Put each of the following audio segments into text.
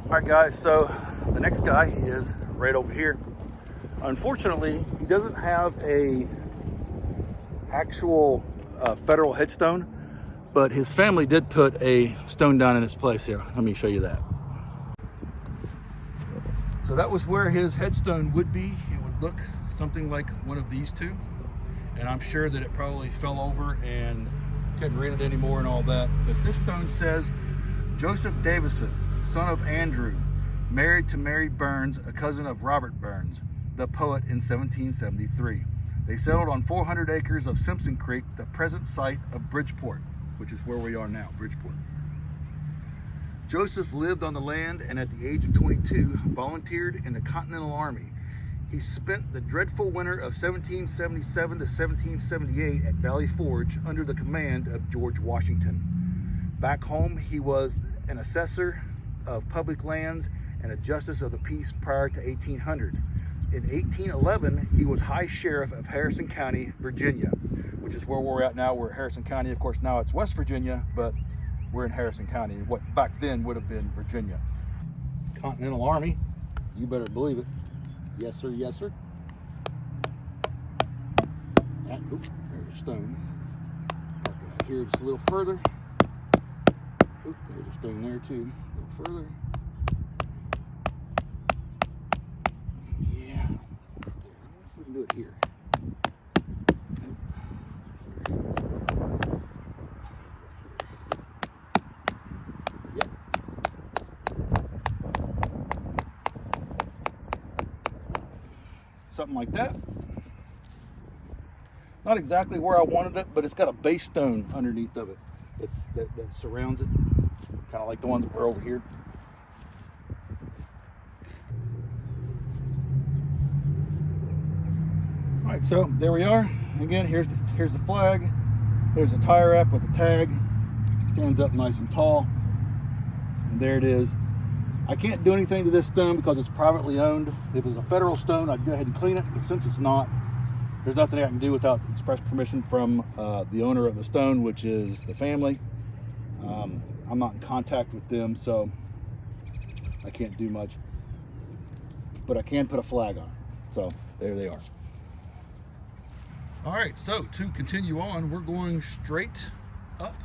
All right, guys, so the next guy is right over here. Unfortunately, he doesn't have a actual federal headstone, but his family did put a stone down in his place here. Let me show you that. So that was where his headstone would be. It would look something like one of these two. And I'm sure that it probably fell over and couldn't read it anymore and all that. But this stone says, Joseph Davison, son of Andrew, married to Mary Burns, a cousin of Robert Burns, the poet, in 1773. They settled on 400 acres of Simpson Creek, the present site of Bridgeport, which is where we are now, Bridgeport. Joseph lived on the land and at the age of 22 volunteered in the Continental Army. He spent the dreadful winter of 1777 to 1778 at Valley Forge under the command of George Washington. Back home, he was an assessor of public lands and a justice of the peace prior to 1800. In 1811, he was High Sheriff of Harrison County, Virginia, which is where we're at now. We're in Harrison County. Of course, now it's West Virginia, but we're in Harrison County, what back then would have been Virginia. Continental Army, you better believe it. Yes, sir, yes, sir. Oops, there's a stone. Park it out here just a little further. Oops, there's a stone there too, a little further. Yeah, we can do it here. Something like that. Not exactly where I wanted it, but it's got a base stone underneath of it that surrounds it, kind of like the ones that were over here. All right, so there we are. Again, here's the flag. There's a tie wrap with the tag. Stands up nice and tall, and there it is. I can't do anything to this stone because it's privately owned. If it was a federal stone, I'd go ahead and clean it, but since it's not, there's nothing I can do without express permission from the owner of the stone, which is the family. I'm not in contact with them, so I can't do much, but I can put a flag on it. So there they are. All right, so to continue on, we're going straight up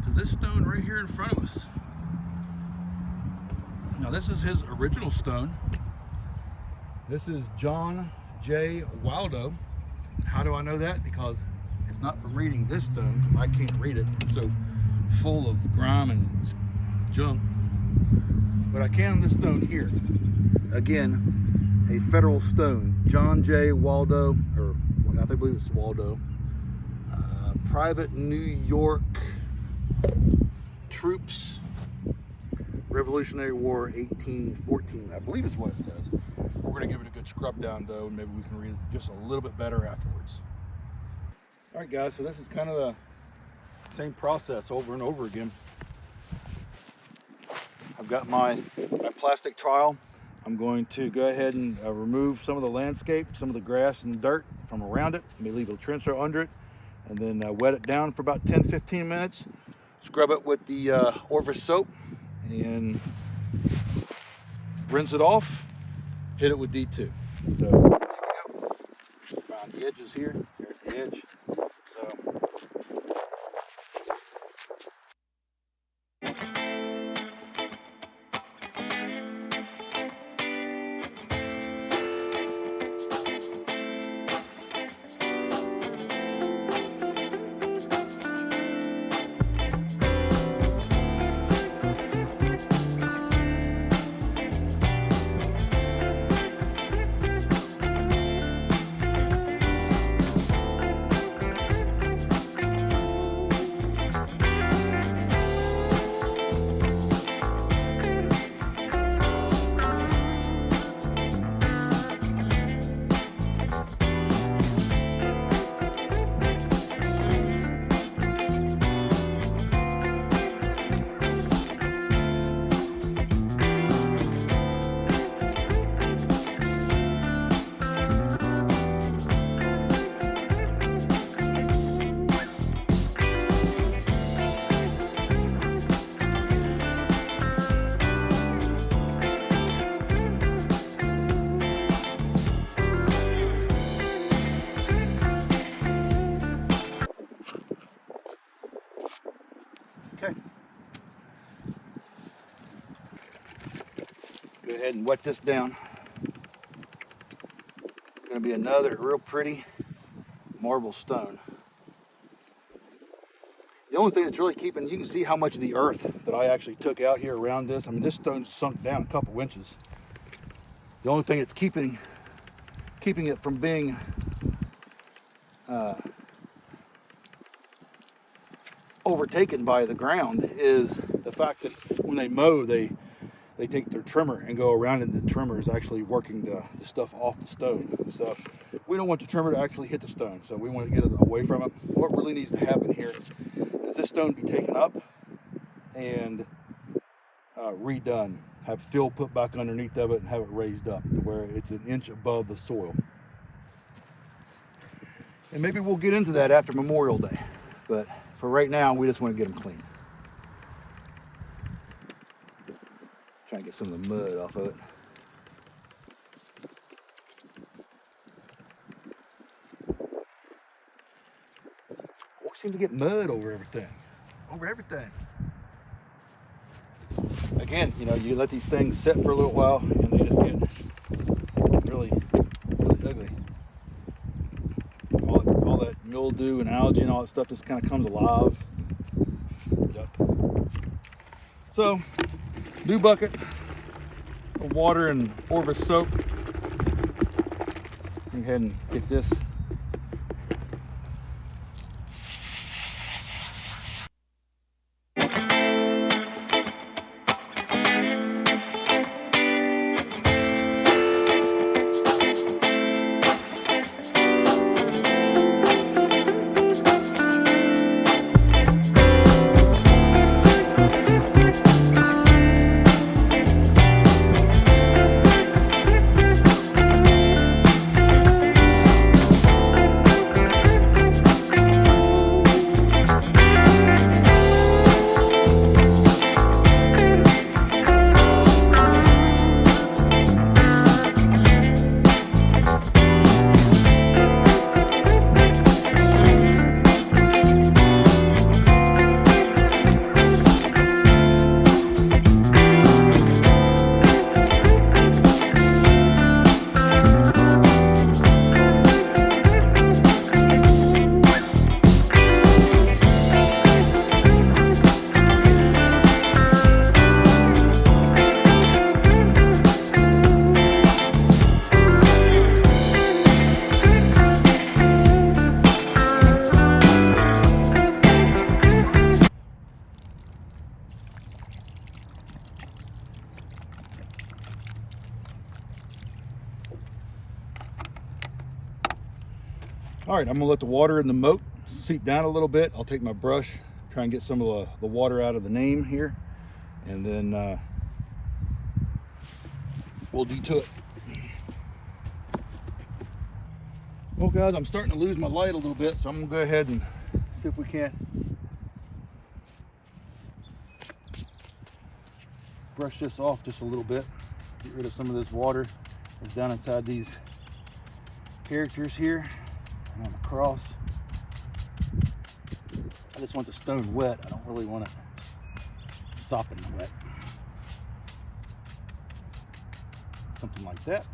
to this stone right here in front of us. Now this is his original stone. This is John J. Waldo. How do I know that? Because it's not from reading this stone, because I can't read it. It's so full of grime and junk. But I can on this stone here. Again, a federal stone. John J. Waldo, or I believe it's Waldo. Private New York troops. Revolutionary War 1814, I believe is what it says. We're going to give it a good scrub down though, and maybe we can read it just a little bit better afterwards. All right, guys, so this is kind of the same process over and over again. I've got my plastic trowel. I'm going to go ahead and remove some of the landscape, some of the grass and dirt from around it. Maybe leave a trencher under it, and then wet it down for about 10-15 minutes. Scrub it with the Orvis soap and rinse it off. Hit it with D2. So there we go. Around the edges here. There's the edge. So Go ahead and wet this down. Going to be another real pretty marble stone. The only thing that's really keeping, you can see how much of the earth that I actually took out here around this. I mean, this stone sunk down a couple inches. The only thing that's keeping it from being overtaken by the ground is the fact that when they mow, they take their trimmer and go around, and the trimmer is actually working the stuff off the stone. So we don't want the trimmer to actually hit the stone, so we want to get it away from it. What really needs to happen here is this stone be taken up and redone. Have fill put back underneath of it and have it raised up to where it's an inch above the soil. And maybe we'll get into that after Memorial Day, but for right now, we just want to get them clean. Try and get some of the mud off of it. We seem to get mud over everything. Again, you know, you let these things sit for a little while and they just get really, really ugly. All that mildew and algae and all that stuff just kind of comes alive. Yuck. So, new bucket of water and Orvis soap. Go ahead and get this. All right, I'm gonna let the water in the moat seep down a little bit. I'll take my brush, try and get some of the water out of the name here, and then we'll do it. Well guys, I'm starting to lose my light a little bit, so I'm gonna go ahead and see if we can't brush this off just a little bit. Get rid of some of this water that's down inside these characters here and across. I just want the stone wet. I don't really want it sopping wet. Something like that.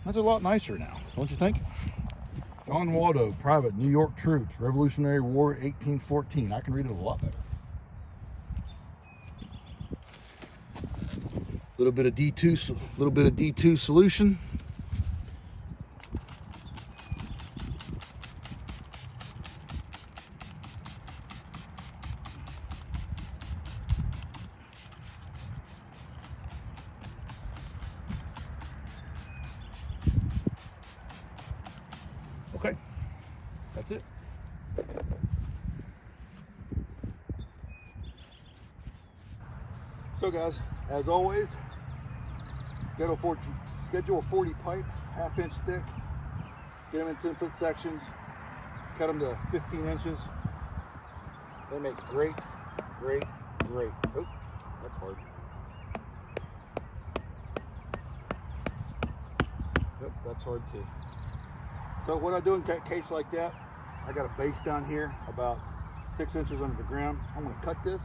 That's a lot nicer now, don't you think? John Waldo, private, New York troops, Revolutionary War, 1814. I can read it a lot better. A little bit of D2 solution. Okay, that's it. So guys, as always, schedule a 40 pipe, 1/2 inch thick, get them in 10-foot sections, cut them to 15 inches. They make great. Oh, that's hard. Yep, that's hard too. So what I do in a case like that, I got a base down here about 6 inches under the ground. I'm going to cut this.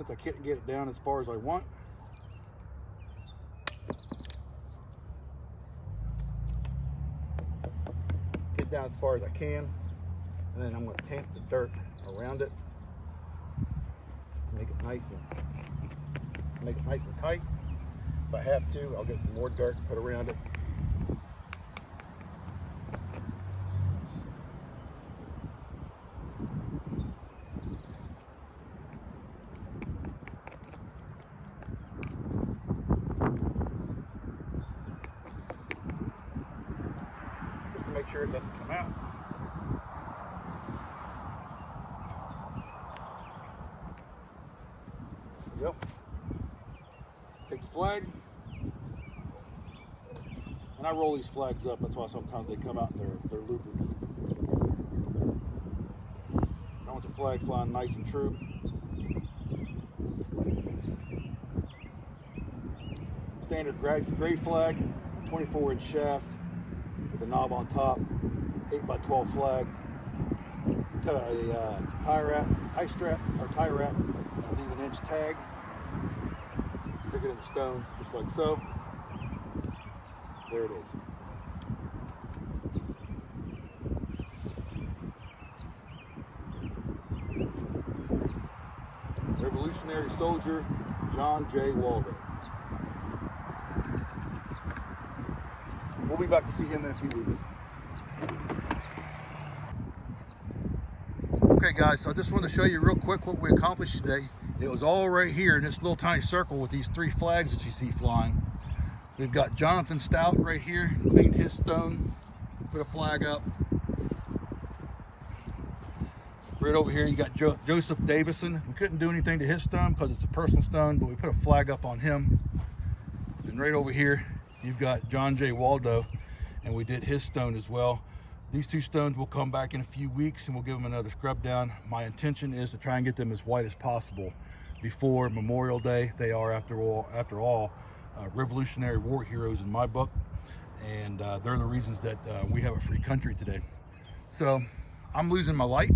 since I can't get it down as far as I want. Get down as far as I can, and then I'm going to tamp the dirt around it to make it nice and tight. If I have to, I'll get some more dirt put around it. Just to make sure it doesn't come out. There we go. Take the flag. And I roll these flags up, that's why sometimes they come out and they're loopers. I want the flag flying nice and true. Standard gray flag, 24-inch shaft with a knob on top, 8x12 flag. Cut a tie wrap, leave an inch tag. Stick it in the stone, just like so. There it is. Revolutionary Soldier, John J. Waldo. We'll be back to see him in a few weeks. Okay guys, so I just wanted to show you real quick what we accomplished today. It was all right here in this little tiny circle with these 3 flags that you see flying. We've got Jonathan Stout right here, cleaned his stone, put a flag up. Right over here you got Joseph Davison. We couldn't do anything to his stone because it's a personal stone, but we put a flag up on him. And right over here you've got John J. Waldo, and we did his stone as well. These 2 stones will come back in a few weeks and we'll give them another scrub down. My intention is to try and get them as white as possible before Memorial Day. They are, after all, Revolutionary War heroes in my book, and they're the reasons that we have a free country today. So I'm losing my light.